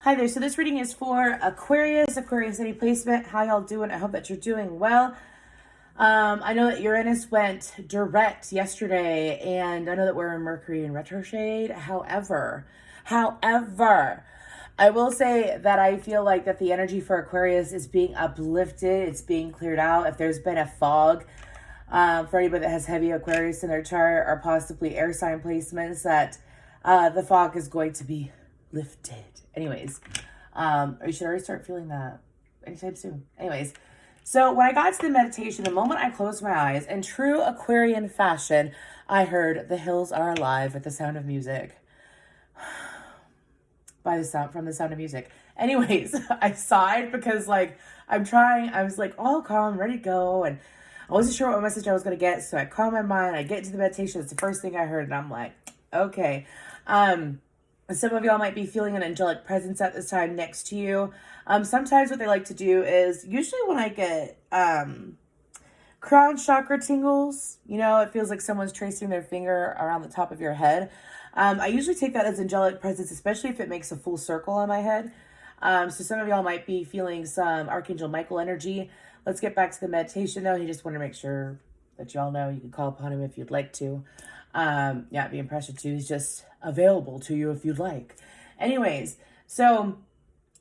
Hi there. So this reading is for Aquarius, any placement. How y'all doing? I hope that you're doing well. I know that Uranus went direct yesterday, and I know that we're in Mercury in retrograde. However, I will say that I feel like that the energy for Aquarius is being uplifted. It's being cleared out. If there's been a fog, for anybody that has heavy Aquarius in their chart or possibly air sign placements, that the fog is going to be lifted. Anyways, you should already start feeling that anytime soon. Anyways, so when I got to the meditation, the moment I closed my eyes, in true Aquarian fashion, I heard "The Hills Are Alive" at the sound of music. From the sound of music. Anyways, I sighed because I was like all calm, ready to go, and I wasn't sure what message I was gonna get, so I calmed my mind. I get into the meditation. It's the first thing I heard, and I'm like, okay. Some of y'all might be feeling an angelic presence at this time next to you. Sometimes what they like to do is, usually when I get crown chakra tingles, it feels like someone's tracing their finger around the top of your head. I usually take that as angelic presence, especially if it makes a full circle on my head. So some of y'all might be feeling some Archangel Michael energy. Let's get back to the meditation though. He just wanted to make sure that y'all know you can call upon him if you'd like to. Being pressured to. He's just available to you if you'd like. Anyways, so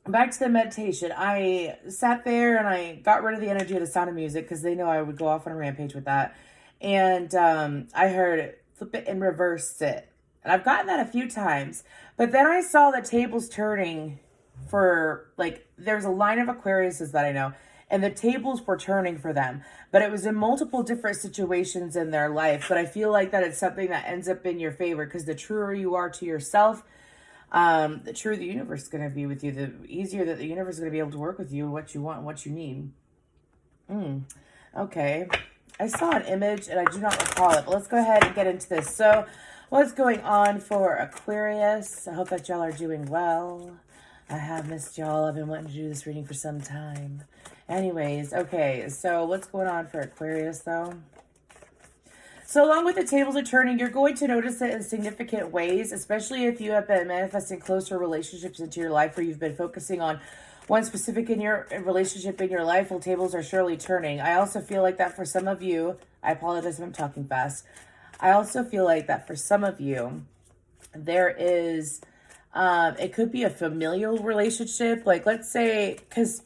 back to the meditation. I sat there and I got rid of the energy of the sound of music because they know I would go off on a rampage with that. And I heard flip it and reverse it. And I've gotten that a few times. But then I saw the tables turning for, there's a line of Aquariuses that I know, and the tables were turning for them. But it was in multiple different situations in their life. But I feel like that it's something that ends up in your favor, because the truer you are to yourself, the truer the universe is going to be with you. The easier that the universe is going to be able to work with you, what you want and what you need. Okay. I saw an image and I do not recall it. But let's go ahead and get into this. So what's going on for Aquarius? I hope that y'all are doing well. I have missed y'all. I've been wanting to do this reading for some time. Anyways, okay, so what's going on for Aquarius, though? So along with the tables are turning, you're going to notice it in significant ways, especially if you have been manifesting closer relationships into your life, where you've been focusing on one specific relationship in your life. Well, tables are surely turning. I also feel like that for some of you, I apologize if I'm talking fast. I also feel like that for some of you, there is, it could be a familial relationship. Let's say, because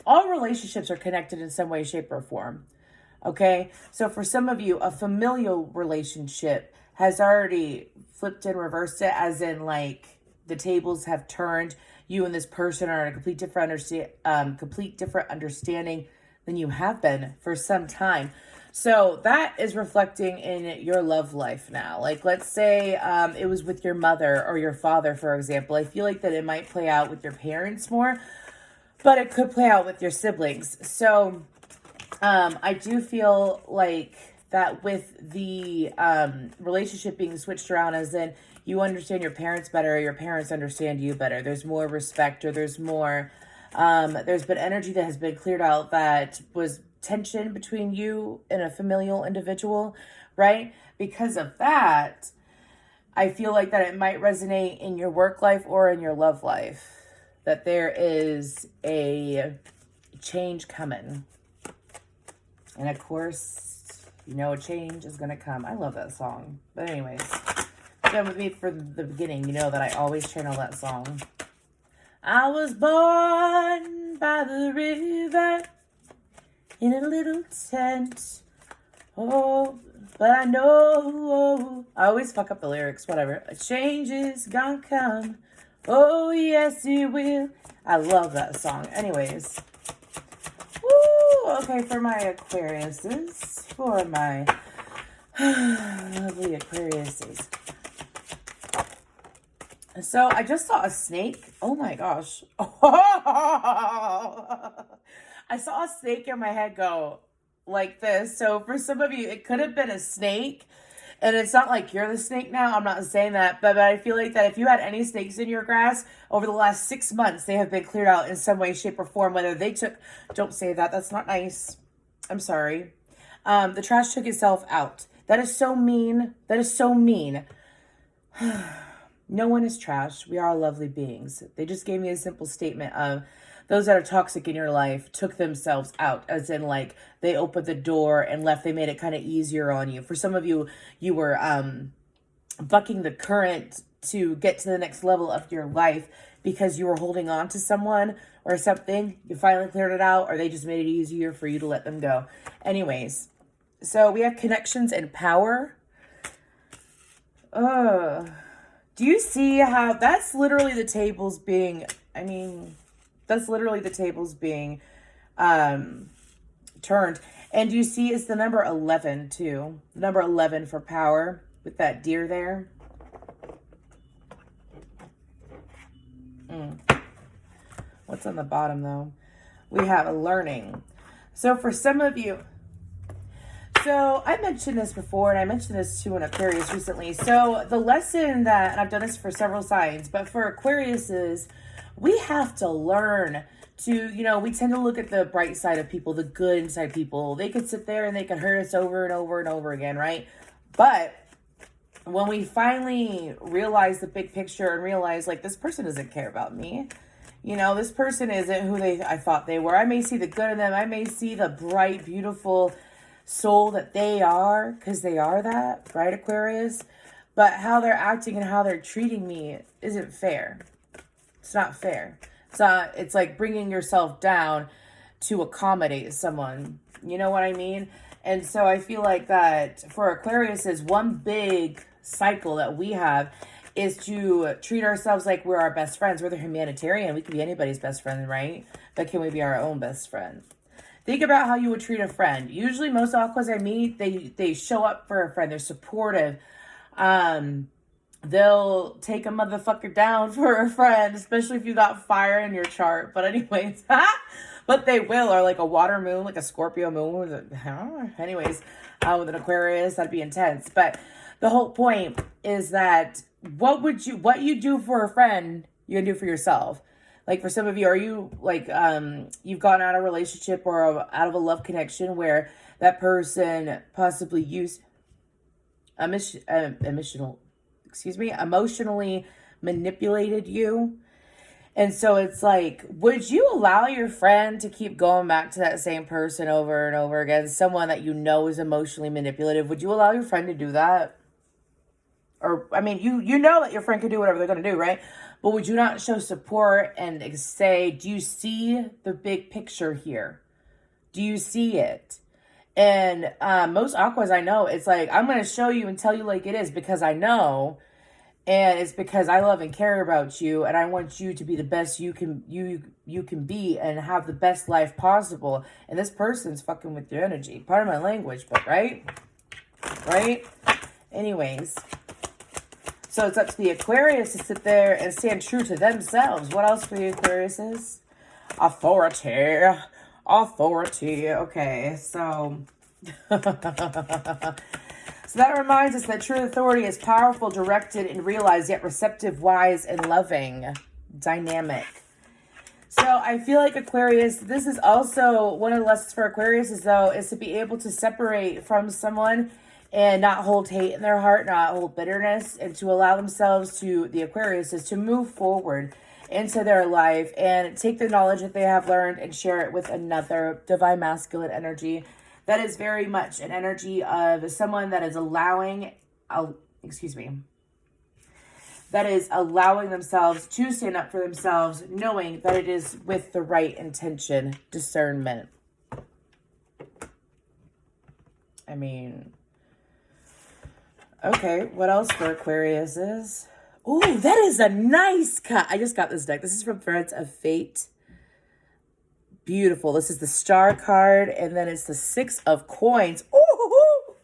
all relationships are connected in some way, shape, or form. Okay? So for some of you, a familial relationship has already flipped and reversed it, as in, the tables have turned. You and this person are in a complete different understanding than you have been for some time. So that is reflecting in your love life now. Let's say it was with your mother or your father, for example. I feel like that it might play out with your parents more, but it could play out with your siblings. So I do feel like that with the relationship being switched around, as in you understand your parents better, or your parents understand you better. There's more respect, or there's more, there's been energy that has been cleared out that was tension between you and a familial individual, right? Because of that, I feel like that it might resonate in your work life or in your love life, that there is a change coming. And of course, a change is going to come. I love that song. But anyways, been with me for the beginning, that I always channel that song. I was born by the river in a little tent. Oh, but I know. I always fuck up the lyrics, whatever. A change is gonna come. Oh, yes, it will. I love that song. Anyways. Woo! Okay, for my Aquariuses. For my lovely Aquariuses. So I just saw a snake. Oh my gosh. I saw a snake in my head go like this. So for some of you, it could have been a snake. And it's not like you're the snake now. I'm not saying that. But I feel like that if you had any snakes in your grass over the last 6 months, they have been cleared out in some way, shape, or form. Whether they took... Don't say that. That's not nice. I'm sorry. The trash took itself out. That is so mean. That is so mean. No one is trash. We are all lovely beings. They just gave me a simple statement of those that are toxic in your life took themselves out, as in like they opened the door and left. They made it kind of easier on you. For some of you, you were bucking the current to get to the next level of your life because you were holding on to someone or something. You finally cleared it out, or they just made it easier for you to let them go. Anyways, so we have connections and power. Do you see how that's literally the tables being, that's literally the tables being turned. And you see it's the number 11 too. Number 11 for power with that deer there. What's on the bottom though? We have a learning. So for some of you, so I mentioned this before, and I mentioned this to an Aquarius recently. So the lesson that, and I've done this for several signs, but for Aquarius is we have to learn to, we tend to look at the bright side of people, the good inside people. They could sit there and they could hurt us over and over and over again, right? But when we finally realize the big picture and realize, like, this person doesn't care about me. This person isn't who I thought they were. I may see the good in them. I may see the bright, beautiful soul that they are, because they are that, right, Aquarius? But how they're acting and how they're treating me isn't fair. It's not fair. It's like bringing yourself down to accommodate someone. You know what I mean? And so I feel like that for Aquarius is one big cycle that we have is to treat ourselves like we're our best friends. We're the humanitarian. We can be anybody's best friend, right? But can we be our own best friend? Think about how you would treat a friend. Usually most aquas I meet, they show up for a friend. They're supportive. They'll take a motherfucker down for a friend, especially if you got fire in your chart. But anyways, but they will, or like a water moon, like a Scorpio moon. Anyways, with an Aquarius, that'd be intense. But the whole point is that what you do for a friend, you can do for yourself. Like for some of you, are you like, you've gone out of a relationship or out of a love connection where that person possibly used emotionally manipulated you. And so it's like, would you allow your friend to keep going back to that same person over and over again? Someone that you know is emotionally manipulative. Would you allow your friend to do that? Or, you know that your friend can do whatever they're going to do, right? But would you not show support and say, do you see the big picture here? Do you see it? And most aquas I know, it's like, I'm going to show you and tell you like it is because I know. And it's because I love and care about you. And I want you to be the best you can be and have the best life possible. And this person's fucking with your energy. Pardon my language, but right? Right? Anyways. So it's up to the Aquarius to sit there and stand true to themselves. What else for the Aquariuses? Authority. Okay, so... so that reminds us that true authority is powerful, directed, and realized, yet receptive, wise, and loving. Dynamic. So I feel like Aquarius, this is also one of the lessons for Aquarius is to be able to separate from someone and not hold hate in their heart, not hold bitterness, and to allow themselves to, the Aquariuses, to move forward into their life and take the knowledge that they have learned and share it with another divine masculine energy. That is very much an energy of someone that is allowing themselves to stand up for themselves, knowing that it is with the right intention, discernment. Okay, what else for Aquarius is? Ooh, that is a nice cut. I just got this deck. This is from Threads of Fate. Beautiful. This is the Star card, and then it's the Six of Coins. Ooh,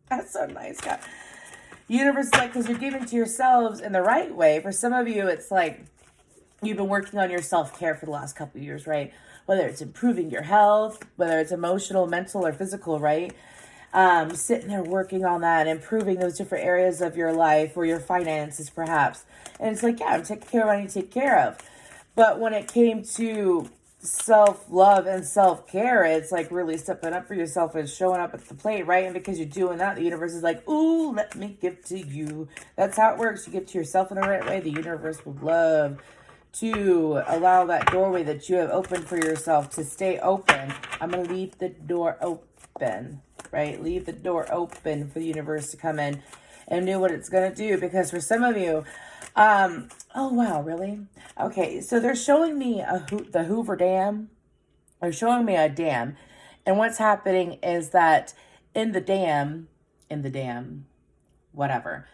that's so nice, God. Universe is like, because you're giving to yourselves in the right way. For some of you, it's like you've been working on your self-care for the last couple of years, right? Whether it's improving your health, whether it's emotional, mental, or physical, right? Sitting there working on that and improving those different areas of your life or your finances, perhaps. And it's like, yeah, I'm taking care of what I need to take care of. But when it came to self-love and self-care. It's like really stepping up for yourself and showing up at the plate, right? And because you're doing that, the universe is like, ooh, let me give to you. That's how it works. You give to yourself in the right way, the universe will love to allow that doorway that you have opened for yourself to stay open. I'm going to leave the door open, right? Leave the door open for the universe to come in and do what it's going to do. Because for some of you, oh, wow, really? Okay, so they're showing me the Hoover Dam. They're showing me a dam. And what's happening is that in the dam, whatever.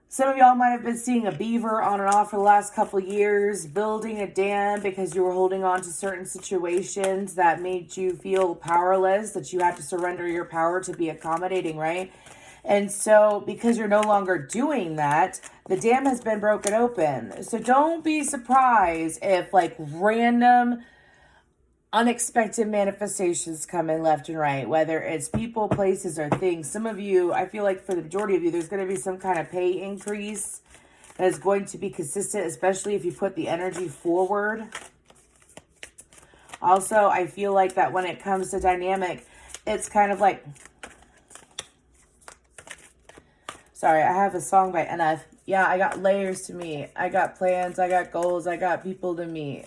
Some of y'all might have been seeing a beaver on and off for the last couple of years, building a dam because you were holding on to certain situations that made you feel powerless, that you had to surrender your power to be accommodating, right? And so because you're no longer doing that, the dam has been broken open. So don't be surprised if like random unexpected manifestations come in left and right, whether it's people, places, or things. Some of you, I feel like for the majority of you, there's going to be some kind of pay increase that is going to be consistent, especially if you put the energy forward. Also, I feel like that when it comes to dynamic, it's kind of like, sorry, I have a song by NF. Yeah, I got layers to meet. I got plans. I got goals. I got people to meet.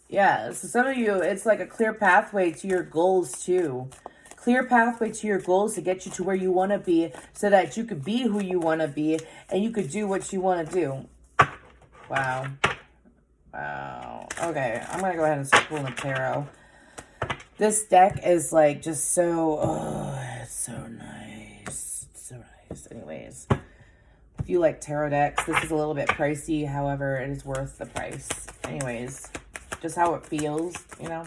Yeah, so some of you, it's like a clear pathway to your goals too. Clear pathway to your goals to get you to where you want to be so that you could be who you want to be and you could do what you want to do. Wow. Wow. Okay, I'm going to go ahead and start pulling the tarot. This deck is like just so, oh, it's so nice. It's so nice. Anyways, if you like tarot decks, this is a little bit pricey. However, it is worth the price. Anyways, just how it feels, you know.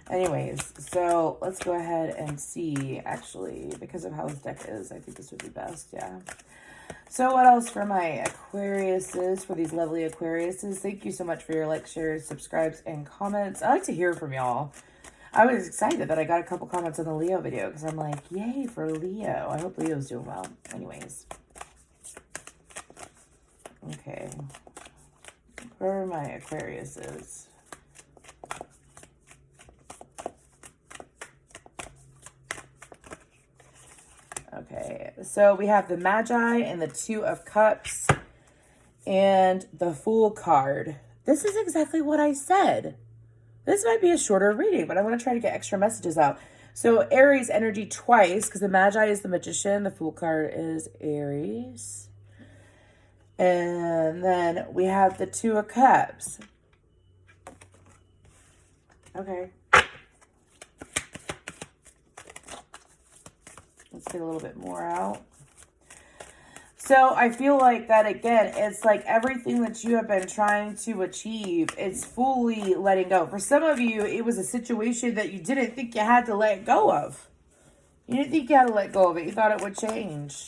Anyways, so let's go ahead and see. Actually, because of how this deck is, I think this would be best. Yeah. So what else for my Aquariuses, for these lovely Aquariuses? Thank you so much for your likes, shares, subscribes, and comments. I like to hear from y'all. I was excited that I got a couple comments on the Leo video because I'm like, yay for Leo. I hope Leo's doing well. Anyways. Okay. For my Aquariuses. Okay, so we have the Magi and the Two of Cups and the Fool card. This is exactly what I said. This might be a shorter reading, but I'm going to try to get extra messages out. So Aries energy twice, because the Magi is the Magician. The Fool card is Aries. And then we have the Two of Cups. Okay. Let's get a little bit more out. So I feel like that, again, it's like everything that you have been trying to achieve, it's fully letting go. For some of you, it was a situation that you didn't think you had to let go of. You didn't think you had to let go of it. You thought it would change.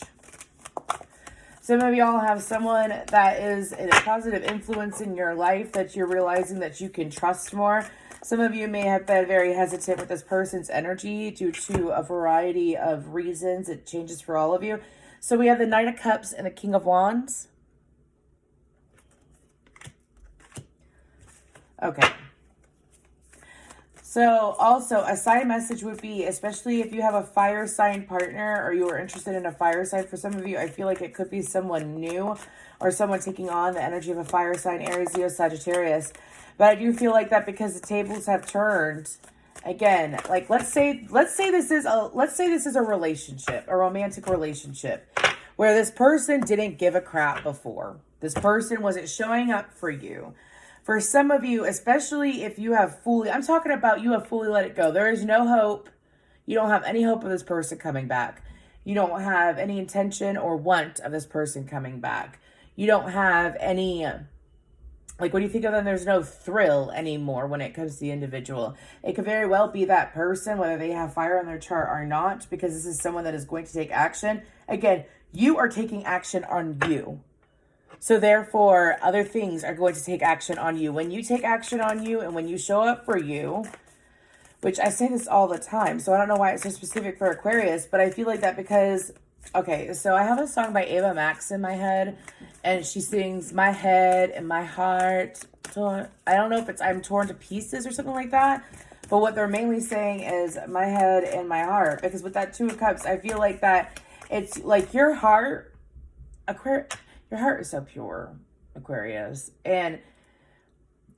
Some of y'all have someone that is a positive influence in your life that you're realizing that you can trust more. Some of you may have been very hesitant with this person's energy due to a variety of reasons. It changes for all of you. So we have the Knight of Cups and the King of Wands. Okay. So also a side message would be, especially if you have a fire sign partner or you are interested in a fire sign, for some of you, I feel like it could be someone new or someone taking on the energy of a fire sign, Aries, Leo, Sagittarius. But I do feel like that because the tables have turned. Again, like let's say this is a relationship, a romantic relationship where this person didn't give a crap before. This person wasn't showing up for you. For some of you, especially if you have fully, I'm talking about you have fully let it go. There is no hope. You don't have any hope of this person coming back. You don't have any intention or want of this person coming back. You don't have any, like when you think of them, there's no thrill anymore when it comes to the individual. It could very well be that person, whether they have fire on their chart or not, because this is someone that is going to take action. Again, you are taking action on you. So therefore, other things are going to take action on you. When you take action on you and when you show up for you, which I say this all the time, so I don't know why it's so specific for Aquarius, but I feel like that because, okay, so I have a song by Ava Max in my head, and she sings, my head and my heart I don't know if it's I'm torn to pieces or something like that. But what they're mainly saying is my head and my heart. Because with that Two of Cups, I feel like that it's like your heart, your heart is so pure, Aquarius. And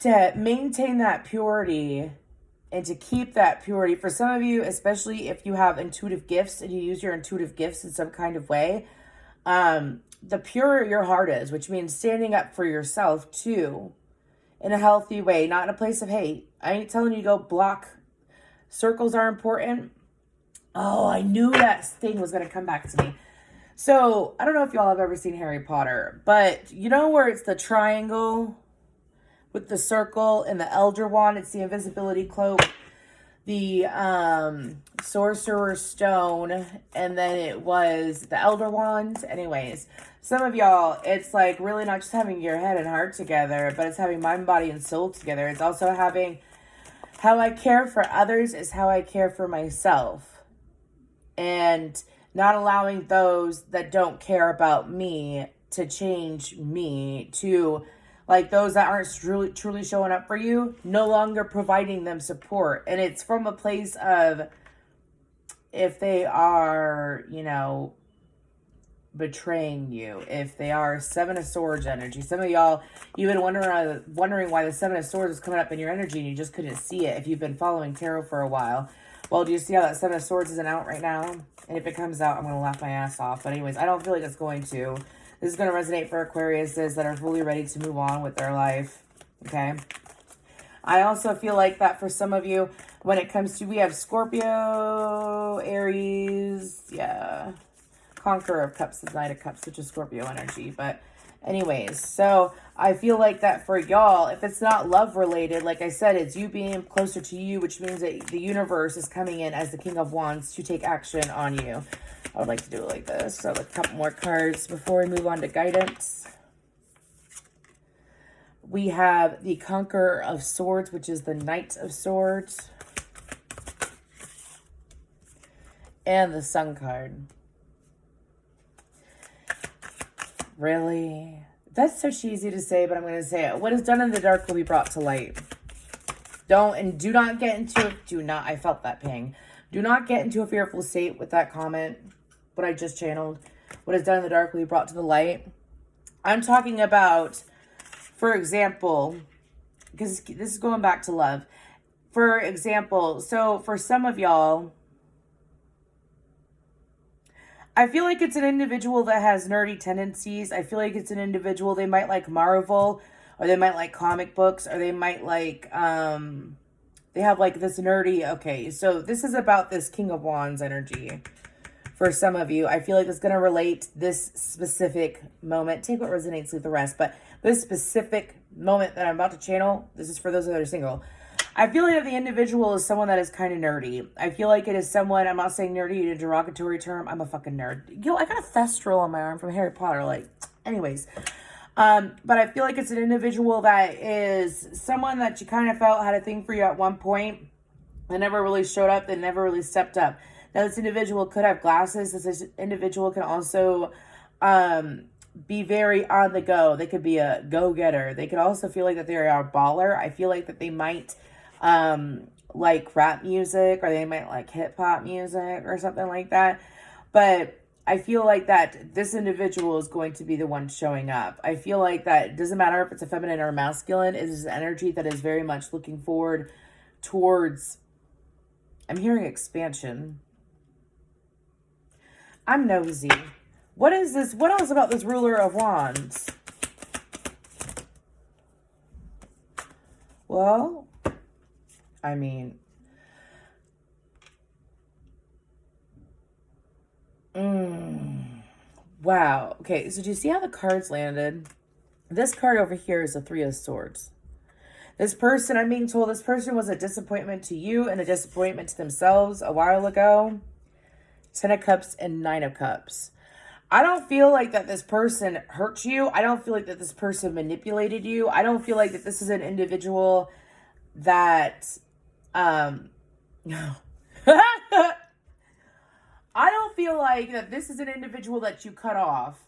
to maintain that purity and to keep that purity, for some of you, especially if you have intuitive gifts and you use your intuitive gifts in some kind of way, the purer your heart is, which means standing up for yourself too, in a healthy way, not in a place of hate. I ain't telling you to go block. Circles are important. Oh, I knew that thing was going to come back to me. So, I don't know if y'all have ever seen Harry Potter, but you know where it's the triangle with the circle and the Elder Wand? It's the invisibility cloak, the Sorcerer's Stone, and then it was the Elder Wand. Anyways, some of y'all, it's like really not just having your head and heart together, but it's having mind, body, and soul together. It's also having how I care for others is how I care for myself. And not allowing those that don't care about me to change me, to like those that aren't truly showing up for you, no longer providing them support. And it's from a place of if they are, you know, betraying you, if they are Seven of Swords energy. Some of y'all, you've been wondering why the Seven of Swords is coming up in your energy and you just couldn't see it if you've been following tarot for a while. Well, do you see how that Seven of Swords isn't out right now? And if it comes out, I'm going to laugh my ass off. But anyways, I don't feel like it's going to. This is going to resonate for Aquariuses that are fully ready to move on with their life. Okay? I also feel like that for some of you, when it comes to, we have Scorpio, Aries, yeah. Conqueror of Cups, the Knight of Cups, which is Scorpio energy. But anyways, so I feel like that for y'all, if it's not love related, like I said, it's you being closer to you, which means that the universe is coming in as the King of Wands to take action on you. I would like to do it like this. So a couple more cards before we move on to guidance. We have the Conqueror of Swords, which is the Knight of Swords. And the Sun card. Really? That's so cheesy to say, but I'm going to say it. What is done in the dark will be brought to light. Do not get into it. I felt that ping. Do not get into a fearful state with that comment. What I just channeled. What is done in the dark will be brought to the light. I'm talking about, for example, because this is going back to love. For example, so for some of y'all, I feel like it's an individual that has nerdy tendencies. I feel like it's an individual, they might like Marvel, or they might like comic books, or they might like, they have like this nerdy, okay, so this is about this King of Wands energy. For some of you, I feel like it's going to relate this specific moment. Take what resonates, leave the rest. But this specific moment that I'm about to channel, this is for those that are single. I feel like the individual is someone that is kind of nerdy. I feel like it is someone, I'm not saying nerdy in a derogatory term. I'm a fucking nerd. Yo, I got a thestral on my arm from Harry Potter. Like, anyways. But I feel like it's an individual that is someone that you kind of felt had a thing for you at one point. They never really showed up. They never really stepped up. Now, this individual could have glasses. This individual can also be very on the go. They could be a go-getter. They could also feel like that they are a baller. I feel like that they might like rap music, or they might like hip-hop music or something like that. But I feel like that this individual is going to be the one showing up. I feel like that it doesn't matter if it's a feminine or a masculine. It is an energy that is very much looking forward towards, I'm hearing expansion. I'm nosy. What is this? What else about this Ruler of Wands? Well, I mean, wow. Okay, so do you see how the cards landed? This card over here is the Three of Swords. This person, I'm being told this person was a disappointment to you and a disappointment to themselves a while ago. 10 of Cups and 9 of Cups. I don't feel like that this person hurt you. I don't feel like that this person manipulated you. I don't feel like that this is an individual that, no. I don't feel like that this is an individual that you cut off.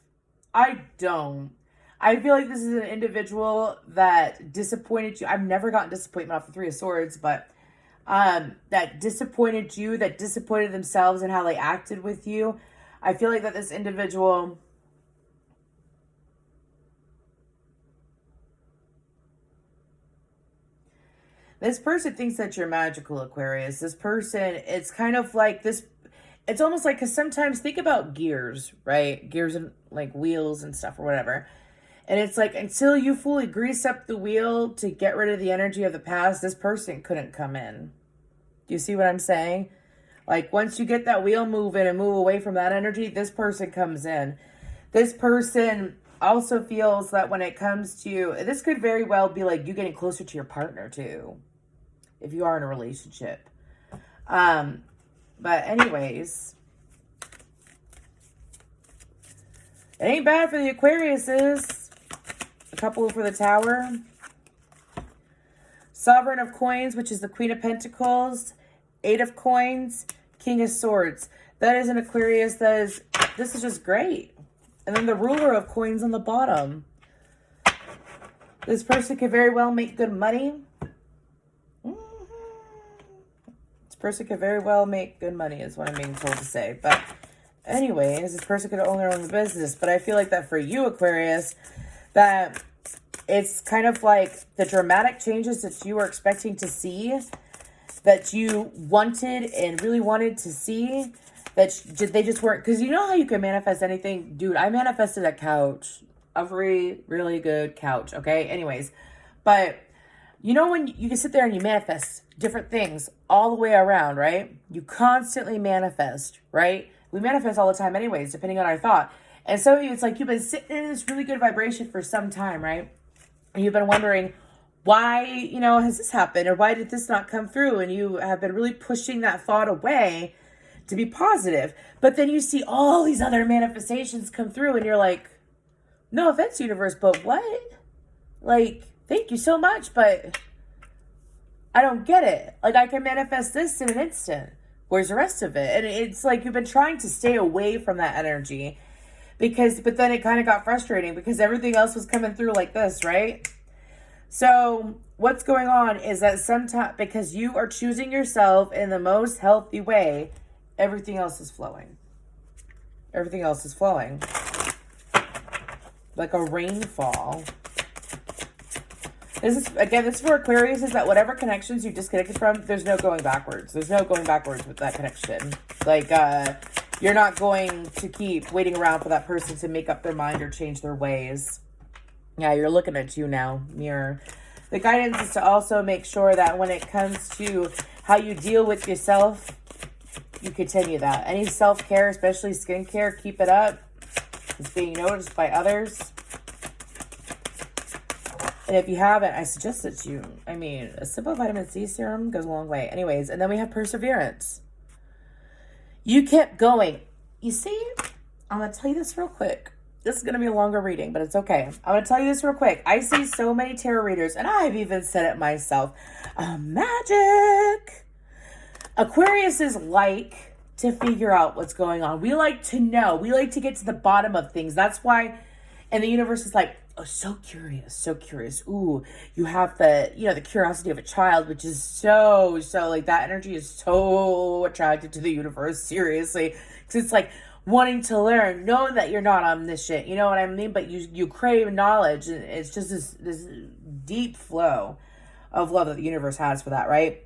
I don't. I feel like this is an individual that disappointed you. I've never gotten disappointment off the Three of Swords, but that disappointed you, that disappointed themselves in how they acted with you. I feel like that this individual... This person thinks that you're magical, Aquarius. This person, it's kind of like this... It's almost like, because sometimes think about gears, right? Gears and like wheels and stuff or whatever. And it's like, until you fully grease up the wheel to get rid of the energy of the past, this person couldn't come in. Do you see what I'm saying? Like, once you get that wheel moving and move away from that energy, this person comes in. This person also feels that when it comes to, this could very well be like you getting closer to your partner too, if you are in a relationship. But anyways, it ain't bad for the Aquariuses. A couple for the Tower. Sovereign of Coins, which is the Queen of Pentacles. Eight of Coins. King of Swords. That is an Aquarius that is, this is just great. And then the Ruler of Coins on the bottom. This person could very well make good money. This person could very well make good money is what I'm being told to say. But anyways, this person could own their own business. But I feel like that for you, Aquarius, that it's kind of like the dramatic changes that you were expecting to see, that you wanted and really wanted to see, that they just weren't. Because you know how you can manifest anything? Dude, I manifested a couch. A really good couch, okay? Anyways, but you know when you can sit there and you manifest different things all the way around, right? You constantly manifest, right? We manifest all the time anyways, depending on our thought. And so it's like you've been sitting in this really good vibration for some time, right? And you've been wondering, why, you know, has this happened? Or why did this not come through? And you have been really pushing that thought away to be positive. But then you see all these other manifestations come through and you're like, no offense, universe, but what? Like, thank you so much, but I don't get it. Like, I can manifest this in an instant. Where's the rest of it? And it's like you've been trying to stay away from that energy. But then it kind of got frustrating because everything else was coming through like this, right? So what's going on is that sometimes, because you are choosing yourself in the most healthy way, everything else is flowing. Everything else is flowing. Like a rainfall. This is for Aquarius, is that whatever connections you disconnected from, there's no going backwards. There's no going backwards with that connection. Like, you're not going to keep waiting around for that person to make up their mind or change their ways. Yeah, you're looking at you now, mirror. The guidance is to also make sure that when it comes to how you deal with yourself, you continue that. Any self-care, especially skincare, keep it up. It's being noticed by others. And if you haven't, I suggest that you, a simple vitamin C serum goes a long way. Anyways, and then we have perseverance. You kept going. You see, I'm going to tell you this real quick. This is going to be a longer reading, but it's okay. I'm going to tell you this real quick. I see so many tarot readers, and I've even said it myself. Magic. Aquariuses like to figure out what's going on. We like to know. We like to get to the bottom of things. That's why, and the universe is like, oh, so curious, so curious. Ooh, you have the, the curiosity of a child, which is so, like, that energy is so attracted to the universe, seriously. Because it's like wanting to learn, knowing that you're not omniscient, you know what I mean? But you crave knowledge, and it's just this deep flow of love that the universe has for that, right?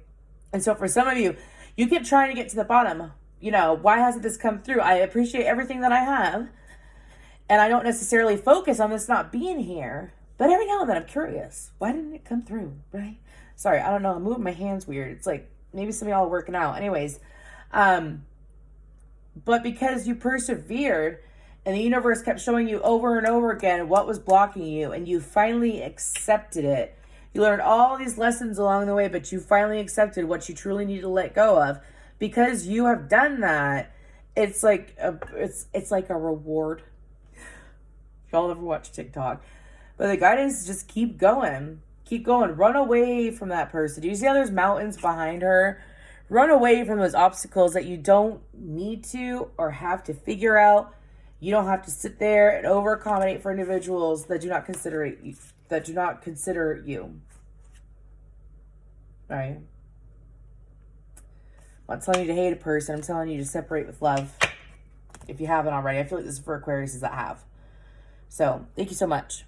And so for some of you, you keep trying to get to the bottom. Why hasn't this come through? I appreciate everything that I have. And I don't necessarily focus on this not being here. But every now and then I'm curious. Why didn't it come through, right? Sorry, I don't know. I'm moving my hands weird. It's like maybe some of y'all are working out. Anyways. But because you persevered and the universe kept showing you over and over again what was blocking you, and you finally accepted it. You learned all these lessons along the way, but you finally accepted what you truly need to let go of. Because you have done that, it's like it's like a reward. Y'all ever watch TikTok? But the guidance is just keep going. Keep going. Run away from that person. Do you see how there's mountains behind her? Run away from those obstacles that you don't need to or have to figure out. You don't have to sit there and over accommodate for individuals that do not consider you. Right? I'm not telling you to hate a person. I'm telling you to separate with love. If you haven't already. I feel like this is for Aquariuses that have. So, thank you so much.